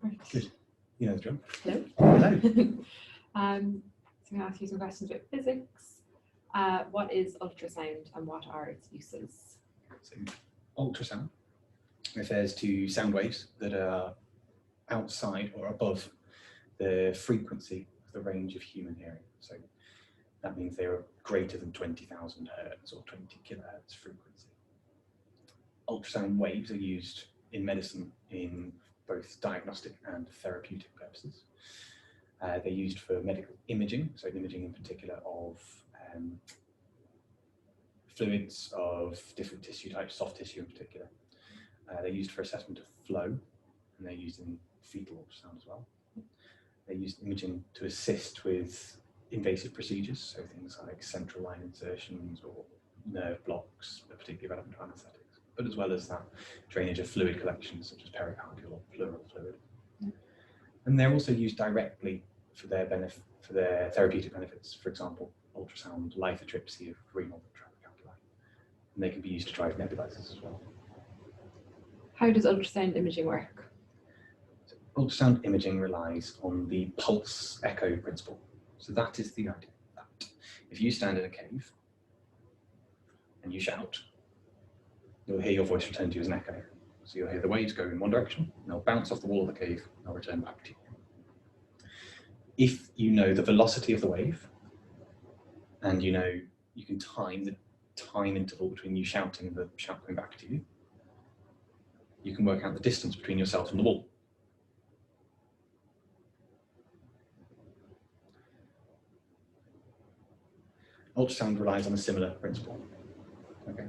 Right. Good. You know the drill. Hello. Hello. So I'm going to ask you some questions about physics. What is ultrasound and what are its uses? So, ultrasound refers to sound waves that are outside or above the frequency of the range of human hearing. So that means they are greater than 20,000 hertz or 20 kilohertz frequency. Ultrasound waves are used in medicine in both diagnostic and therapeutic purposes. They're used for medical imaging, so imaging in particular of fluids of different tissue types, soft tissue in particular. They're used for assessment of flow, and they're used in fetal ultrasound as well. They use imaging to assist with invasive procedures, so things like central line insertions or nerve blocks are particularly relevant to anaesthetics, but as well as that, drainage of fluid collections such as pericardial or pleural fluid. And they're also used directly for their therapeutic benefits. For example, ultrasound lithotripsy of renal tract calculi, and they can be used to drive nebulizers as well. How does ultrasound imaging work? So, ultrasound imaging relies on the pulse echo principle. So that is the idea that if you stand in a cave and you shout, you'll hear your voice return to you as an echo. So you'll hear the waves go in one direction, and they'll bounce off the wall of the cave, and they'll return back to you. If you know the velocity of the wave, and you know you can time the time interval between you shouting and the shout coming back to you, you can work out the distance between yourself and the wall. Ultrasound relies on a similar principle. Okay,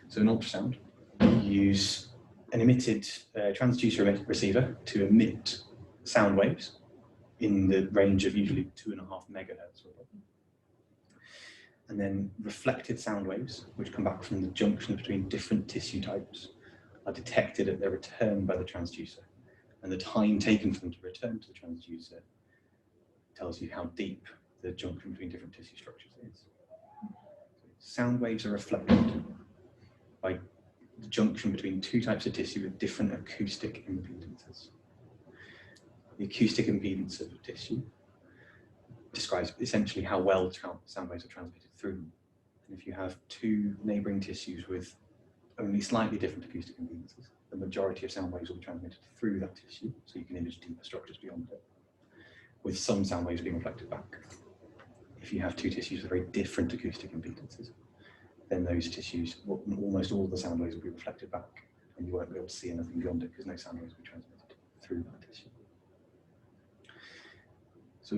so in ultrasound, you use an emitted transducer receiver to emit sound waves in the range of usually 2.5 megahertz. And then reflected sound waves, which come back from the junction between different tissue types, are detected at their return by the transducer. And the time taken for them to return to the transducer tells you how deep the junction between different tissue structures is. Sound waves are reflected by the junction between two types of tissue with different acoustic impedances. The acoustic impedance of a tissue describes essentially how well sound waves are transmitted through them. And if you have two neighbouring tissues with only slightly different acoustic impedances, the majority of sound waves will be transmitted through that tissue, so you can image deeper structures beyond it, with some sound waves being reflected back. If you have two tissues with very different acoustic impedances, then those tissues, almost all the sound waves will be reflected back, and you won't be able to see anything beyond it because no sound waves will be transmitted through that tissue. So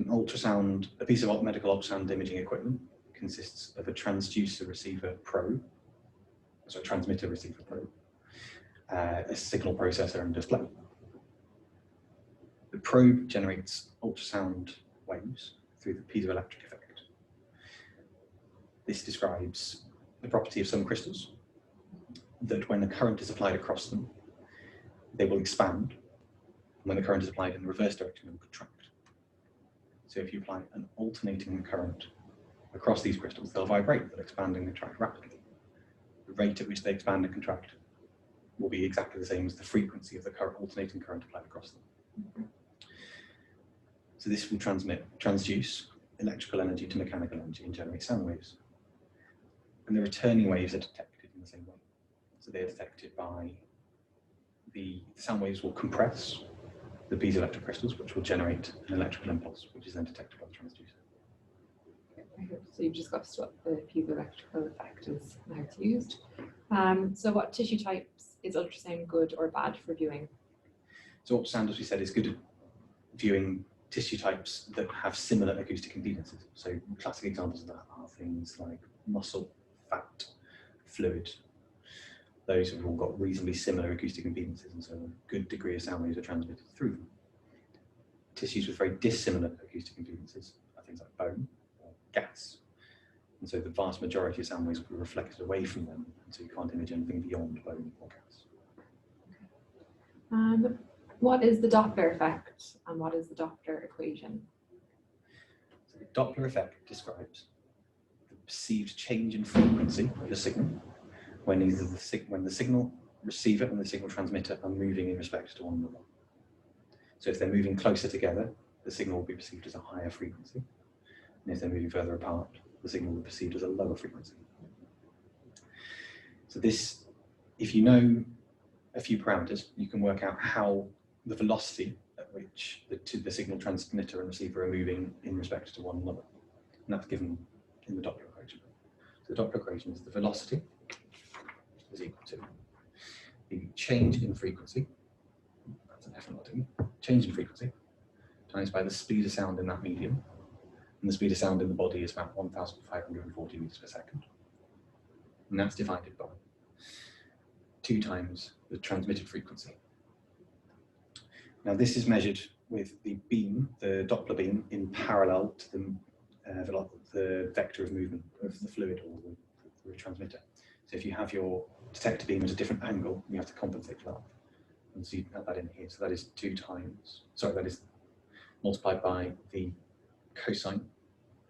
a piece of medical ultrasound imaging equipment consists of a transducer receiver probe, so a transmitter receiver probe, a signal processor and display. The probe generates ultrasound waves through the piezoelectric effect. This describes the property of some crystals, that when the current is applied across them, they will expand, and when the current is applied in the reverse direction, they will contract. So if you apply an alternating current across these crystals, they'll vibrate, they'll expand and contract rapidly. The rate at which they expand and contract will be exactly the same as the frequency of the alternating current applied across them. So this will transduce electrical energy to mechanical energy and generate sound waves. And the returning waves are detected in the same way. So they're detected by the sound waves will compress the piezoelectric crystals, which will generate an electrical impulse, which is then detected by the transducer. So you've discussed what the piezoelectrical effect is and how it's used. So what tissue types is ultrasound good or bad for viewing? So ultrasound, as we said, is good at viewing tissue types that have similar acoustic impedances. So classic examples of that are things like muscle, fat, fluid. Those have all got reasonably similar acoustic impedances, and so a good degree of sound waves are transmitted through them. Tissues with very dissimilar acoustic impedances are things like bone or gas, and so the vast majority of sound waves will be reflected away from them, and so you can't image anything beyond bone or gas. What is the Doppler effect, and what is the Doppler equation? So the Doppler effect describes the perceived change in frequency of a signal when the signal receiver and the signal transmitter are moving in respect to one another. So if they're moving closer together, the signal will be perceived as a higher frequency. And if they're moving further apart, the signal will be perceived as a lower frequency. So this, if you know a few parameters, you can work out how the velocity at which the signal transmitter and receiver are moving in respect to one another. And that's given in the Doppler equation. So the Doppler equation is the velocity is equal to the change in frequency, that's an F and T, change in frequency, times by the speed of sound in that medium. And the speed of sound in the body is about 1,540 meters per second. And that's divided by 2 times the transmitted frequency. Now this is measured with the beam, the Doppler beam, in parallel to the vector of movement of the fluid or the transmitter. So if you have your detector beam at a different angle, you have to compensate for that. And so you add that in here. So that is 2 times, sorry, that is multiplied by the cosine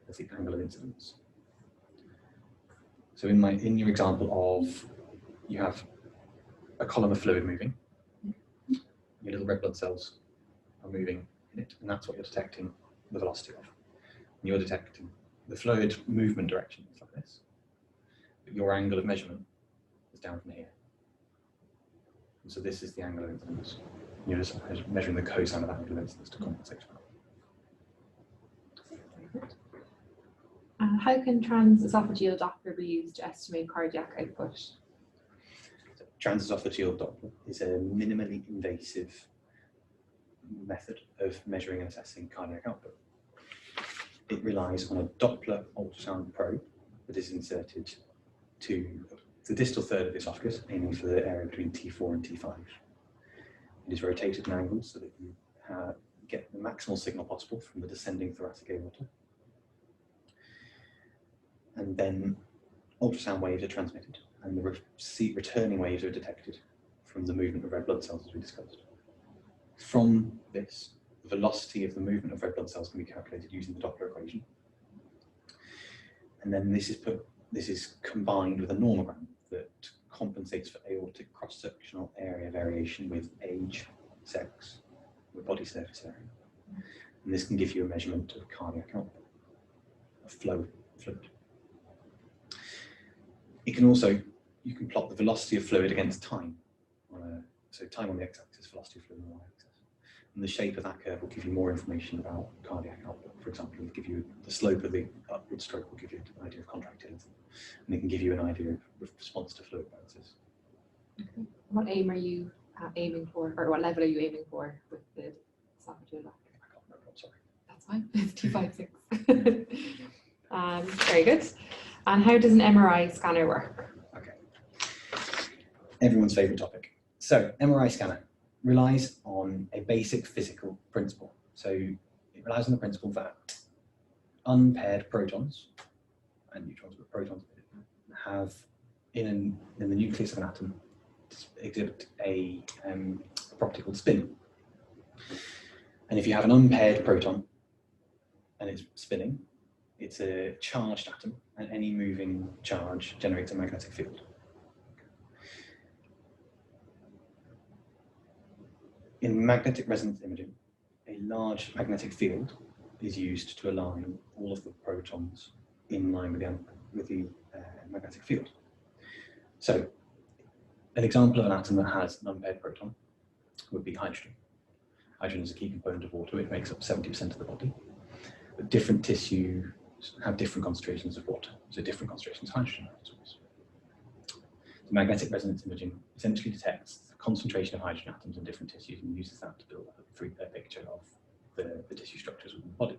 of the angle of incidence. So in your example of, you have a column of fluid moving, your little red blood cells are moving in it, and that's what you're detecting the velocity of. And you're detecting the fluid movement direction is like this, but your angle of measurement is down from here. And so this is the angle of incidence. You're just measuring the cosine of that angle of incidence to compensate for that. How can transesophageal Doppler be used to estimate cardiac output? Transesophageal Doppler is a minimally invasive method of measuring and assessing cardiac output. It relies on a Doppler ultrasound probe that is inserted to the distal third of the esophagus, aiming for the area between T4 and T5. It is rotated and angled so that you get the maximal signal possible from the descending thoracic aorta. And then ultrasound waves are transmitted, and the returning waves are detected from the movement of red blood cells, as we discussed. From this, the velocity of the movement of red blood cells can be calculated using the Doppler equation. And then this is combined with a normogram that compensates for aortic cross-sectional area variation with age, sex, with body surface area. And this can give you a measurement of cardiac output, of flow of fluid. You can plot the velocity of fluid against time. So time on the x-axis, velocity of fluid on the y-axis. And the shape of that curve will give you more information about cardiac output. For example, it will give you the slope of the upward stroke will give you an idea of contractility. And it can give you an idea of response to fluid bounces. Okay. What aim are you aiming for, or what level are you aiming for with the esophageal Doppler? I can't remember, I'm sorry. That's fine, it's 256. Very good. And how does an MRI scanner work? Okay. Everyone's favourite topic. So, MRI scanner relies on a basic physical principle. So, it relies on the principle that unpaired protons and neutrons, but protons have in the nucleus of an atom exhibit a property called spin. And if you have an unpaired proton and it's spinning, it's a charged atom, and any moving charge generates a magnetic field. In magnetic resonance imaging, a large magnetic field is used to align all of the protons in line with the magnetic field. So, an example of an atom that has an unpaired proton would be hydrogen. Hydrogen is a key component of water. It makes up 70% of the body. But different tissues have different concentrations of water, so different concentrations of hydrogen. The magnetic resonance imaging essentially detects the concentration of hydrogen atoms in different tissues and uses that to build a picture of the tissue structures within the body.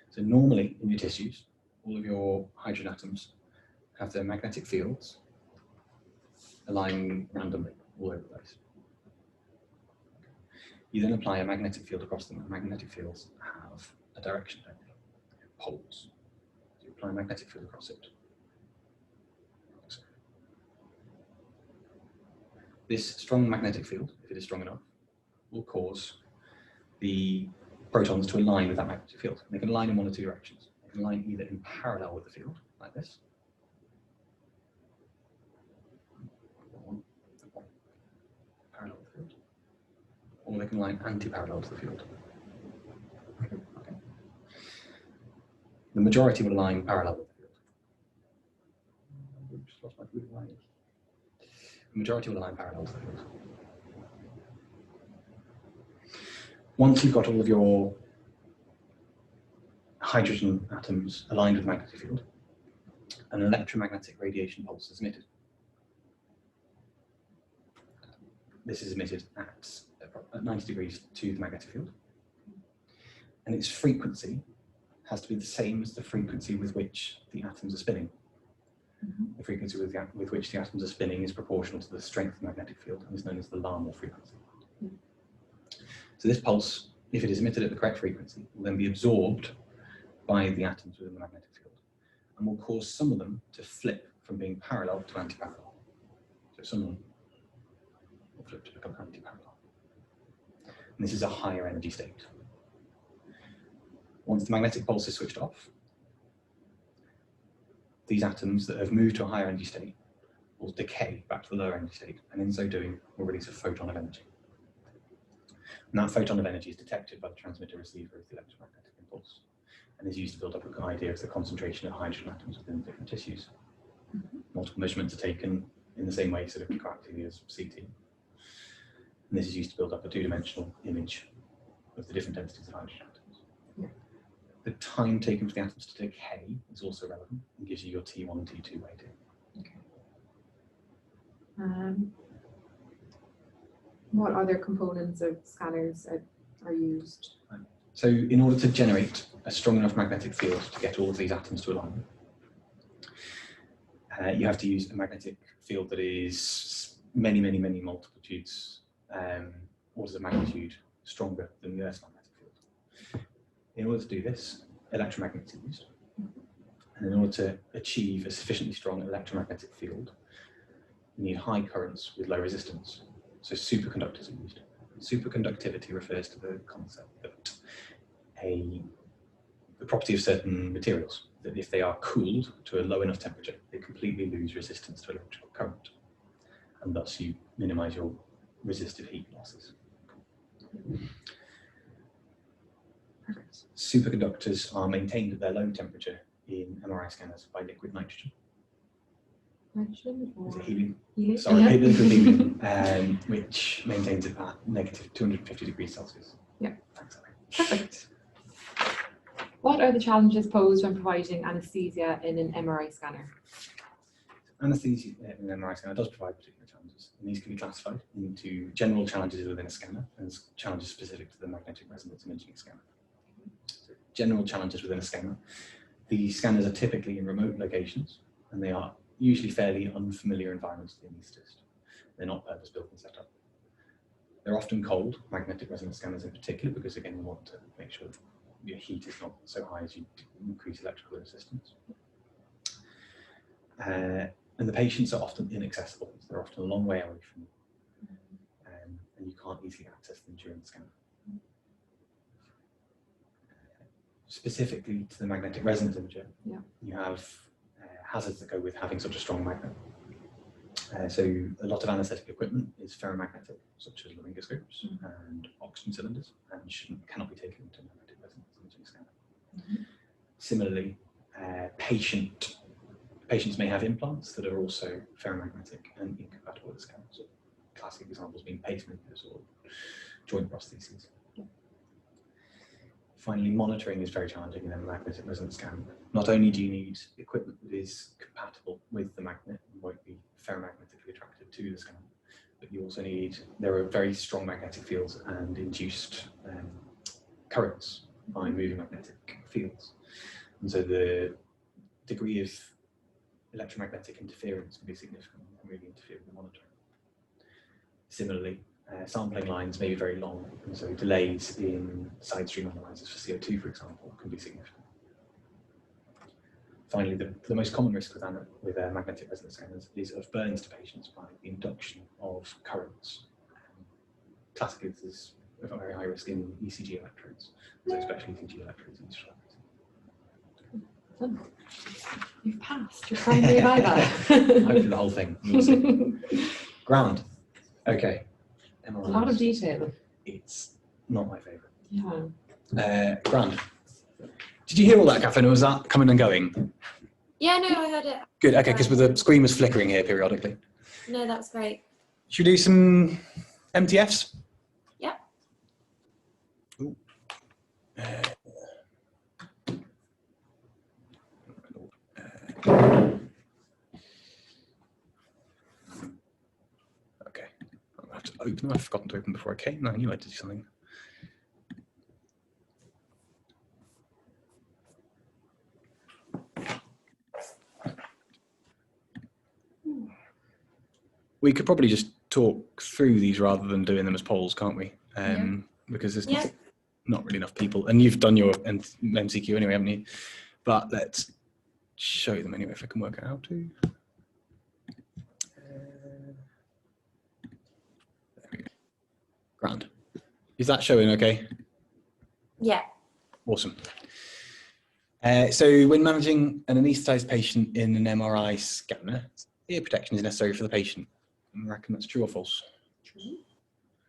So normally in your tissues, all of your hydrogen atoms have their magnetic fields aligning randomly all over the place. You then apply a magnetic field across them, and magnetic fields have a direction, don't they? Poles. So you apply a magnetic field across it. This strong magnetic field, if it is strong enough, will cause the protons to align with that magnetic field. And they can align in one or two directions. They can align either in parallel with the field, like this, or they can align anti-parallel to the field. Okay. The majority will align parallel with the field. Oops, lost my blue line. The majority will align parallel to the field. Once you've got all of your hydrogen atoms aligned with the magnetic field, an electromagnetic radiation pulse is emitted. This is emitted at 90 degrees to the magnetic field, and its frequency has to be the same as the frequency with which the atoms are spinning. The frequency with which the atoms are spinning is proportional to the strength of the magnetic field and is known as the Larmor frequency. So this pulse, if it is emitted at the correct frequency, will then be absorbed by the atoms within the magnetic field and will cause some of them to flip from being parallel to anti-parallel. So some of them will flip to become anti-parallel. And this is a higher energy state. Once the magnetic pulse is switched off, these atoms that have moved to a higher energy state will decay back to the lower energy state, and in so doing will release a photon of energy. And that photon of energy is detected by the transmitter-receiver of the electromagnetic impulse and is used to build up an idea of the concentration of hydrogen atoms within different tissues. Multiple measurements are taken in the same way, sort of correctly as CT. And this is used to build up a two-dimensional image of the different densities of hydrogen atoms. Yeah. The time taken for the atoms to decay is also relevant and gives you your T1 and T2 weighting. Okay. What other components of scanners are used? So in order to generate a strong enough magnetic field to get all of these atoms to align, you have to use a magnetic field that is many multitudes, orders of magnitude stronger than the Earth's magnetic field. In order to do this, electromagnets are used. And in order to achieve a sufficiently strong electromagnetic field, you need high currents with low resistance. So superconductors are used. Superconductivity refers to the concept that the property of certain materials, that if they are cooled to a low enough temperature, they completely lose resistance to electrical current, and thus you minimize your resistive heat losses. Superconductors are maintained at their low temperature in MRI scanners by liquid nitrogen. Nitrogen or Is it helium? helium? Sorry, liquid helium, which maintains it at negative 250 degrees Celsius. Yeah. Thanks, Ellie. Perfect. What are the challenges posed when providing anesthesia in an MRI scanner? Anesthesia in an MRI scanner does provide particular challenges, and these can be classified into general challenges within a scanner and challenges specific to the magnetic resonance imaging scanner. So general challenges within a scanner. The scanners are typically in remote locations, and they are usually fairly unfamiliar environments to the anaesthetist. They're not purpose-built and set up. They're often cold, magnetic resonance scanners in particular, because again, we want to make sure that your heat is not so high as you increase electrical resistance. And the patients are often inaccessible. So they're often a long way away from you, and you can't easily access them during the scan. Specifically to the magnetic resonance imager, you have hazards that go with having such a strong magnet. So a lot of anaesthetic equipment is ferromagnetic, such as laryngoscopes and oxygen cylinders, and cannot be taken into a magnetic resonance imaging scanner. Similarly, patients may have implants that are also ferromagnetic and incompatible with the scanner. So classic examples being pacemakers or joint prostheses. Finally, monitoring is very challenging in a magnetic resonance scan. Not only do you need equipment that is compatible with the magnet and won't be ferromagnetically attracted to the scan, but you also need, there are very strong magnetic fields and induced currents by moving magnetic fields. And so the degree of electromagnetic interference can be significant and really interfere with the monitoring. Similarly, sampling lines may be very long, and so delays in side stream analyzers for CO2, for example, can be significant. Finally, the most common risk with magnetic resonance scanners is of burns to patients by the induction of currents. Classically, this is a very high risk in ECG electrodes, so especially ECG electrodes in Done. You've passed. You're primary by that. Hopefully the whole thing. We'll see. Grand. Okay. MRIs. A lot of detail. it's not my favourite. Yeah. Grand. Did you hear all that, Catherine, or was that coming and going? Yeah, no, I heard it. Good, okay, because the screen was flickering here periodically. No, that's great. Should we do some MTFs? Yeah. Ooh. Okay, I'll have to open them. I've forgotten to open before I came. No, I knew I had to do something. We could probably just talk through these rather than doing them as polls, can't we? Because there's not really enough people. And you've done your MCQ anyway, haven't you? But let's show them anyway if I can work out how to. There we go. Grand. Is that showing okay? Yeah. Awesome. So when managing an anaesthetised patient in an MRI scanner, ear protection is necessary for the patient. I reckon that's true or false?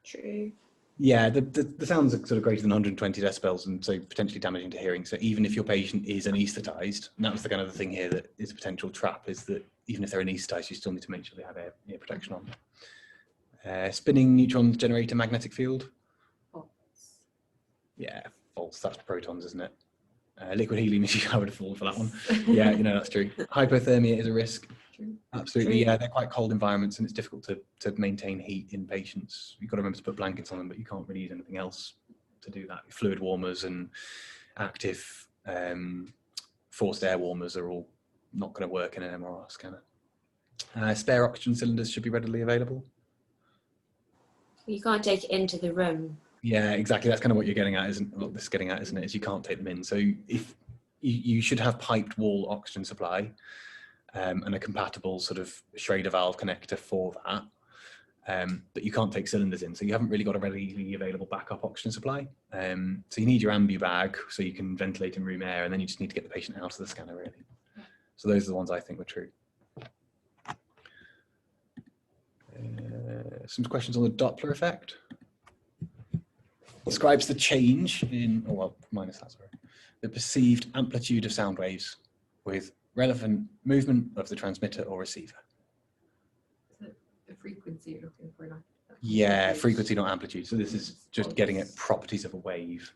True. Yeah, the sounds are sort of greater than 120 decibels and so potentially damaging to hearing. So even if your patient is anaesthetised, and that was the kind of the thing here that is a potential trap, is that even if they're anaesthetised, you still need to make sure they have ear protection on. Spinning neutrons generate a magnetic field. False. Yeah, false. That's protons, isn't it? Liquid helium is I would have fallen for that one. Yeah, you know, that's true. Hypothermia is a risk. True. Absolutely, True. yeah, they're quite cold environments and it's difficult to maintain heat in patients. You've got to remember to put blankets on them, but you can't really use anything else to do that. Fluid warmers and active forced air warmers are all not going to work in an MRI scanner. Spare oxygen cylinders should be readily available. You can't take it into the room. Yeah, exactly. That's kind of what you're getting at, isn't what this is getting at, isn't it? Is you can't take them in. So if you should have piped wall oxygen supply and a compatible sort of Schrader valve connector for that, but you can't take cylinders in. So you haven't really got a readily available backup oxygen supply. So you need your ambu bag so you can ventilate in room air, and then you just need to get the patient out of the scanner, really. So those are the ones I think were true. Some questions on the Doppler effect. Describes the change in, oh well, minus that, sorry, the perceived amplitude of sound waves with relevant movement of the transmitter or receiver. Is it the frequency you're looking for? Not Yeah, frequency, not amplitude. So this is just getting at properties of a wave.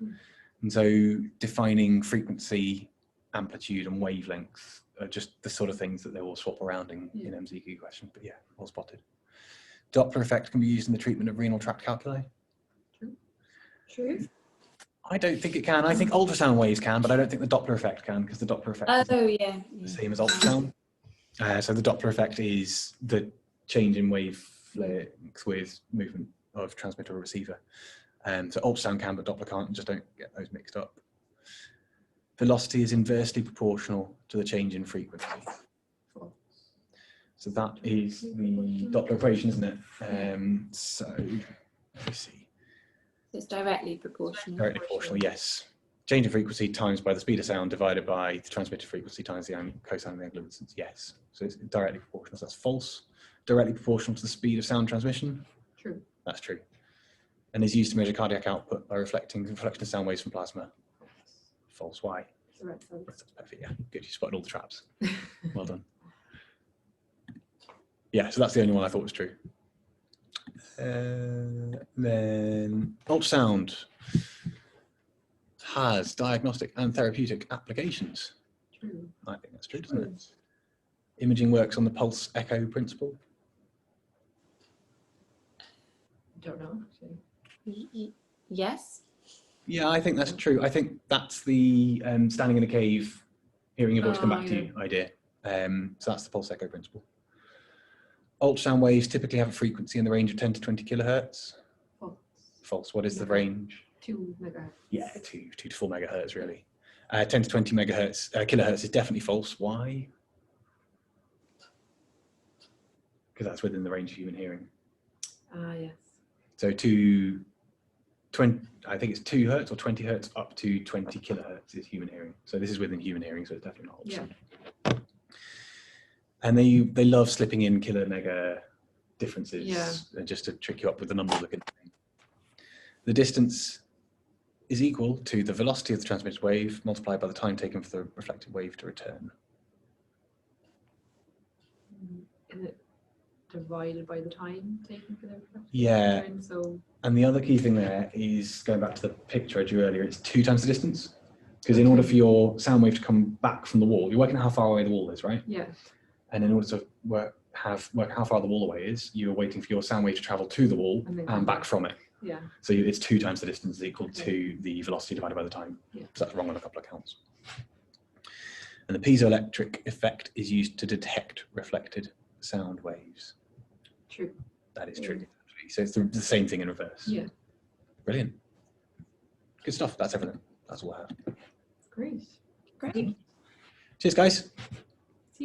And so defining frequency, amplitude and wavelength are just the sort of things that they will swap around in MCQ questions. But yeah, well spotted. Doppler effect can be used in the treatment of renal tract calculi. True. I don't think it can. I think ultrasound waves can, but I don't think the Doppler effect can, because the Doppler effect is the same as ultrasound. So the Doppler effect is the change in wavelength with movement of transmitter or receiver. So ultrasound can, but Doppler can't. Just don't get those mixed up. Velocity is inversely proportional to the change in frequency. So that is the Doppler equation, isn't it? So let me see. It's directly proportional. Directly proportional, yes. Change in frequency times by the speed of sound divided by the transmitted frequency times the cosine of the angular distance, yes. So it's directly proportional, so that's false. Directly proportional to the speed of sound transmission? True. That's true. And is used to measure cardiac output by reflection of sound waves from plasma? False. Why? That's perfect, yeah. Good, you spotted all the traps. Well done. Yeah, so that's the only one I thought was true. Then ultrasound has diagnostic and therapeutic applications. True. I think that's true, doesn't it? Imaging works on the pulse echo principle. Don't know, actually. Yes. Yeah, I think that's true. I think that's the standing in a cave, hearing your voice come back to you idea. So that's the pulse echo principle. Ultrasound waves typically have a frequency in the range of 10 to 20 kilohertz. False. False. What is the range? 2 megahertz. Yeah, 2 to 4 megahertz, really. 10 to 20 megahertz, kilohertz is definitely false. Why? Because that's within the range of human hearing. Yes. So I think it's 2 hertz or 20 hertz up to 20 kilohertz is human hearing. So this is within human hearing, so it's definitely not ultrasound. Yeah. And they love slipping in kilo mega differences just to trick you up with the numbers looking. the distance is equal to the velocity of the transmitted wave multiplied by the time taken for the reflected wave to return. Is it divided by the time taken for the reflection? Yeah. Return? So And the other key thing there is, going back to the picture I drew earlier, it's 2 times the distance. Because in order for your sound wave to come back from the wall, you're working out how far away the wall is, right? yeah. And in order to work how far the wall away is, you're waiting for your sound wave to travel to the wall And then and back from it. Yeah. So it's 2 times the distance is equal to the velocity divided by the time. Yeah. So that's wrong on a couple of counts. And the piezoelectric effect is used to detect reflected sound waves. True. That is true. So it's the same thing in reverse. Yeah. Brilliant. Good stuff. That's everything. That's all I have. Great. Great. Cheers, guys.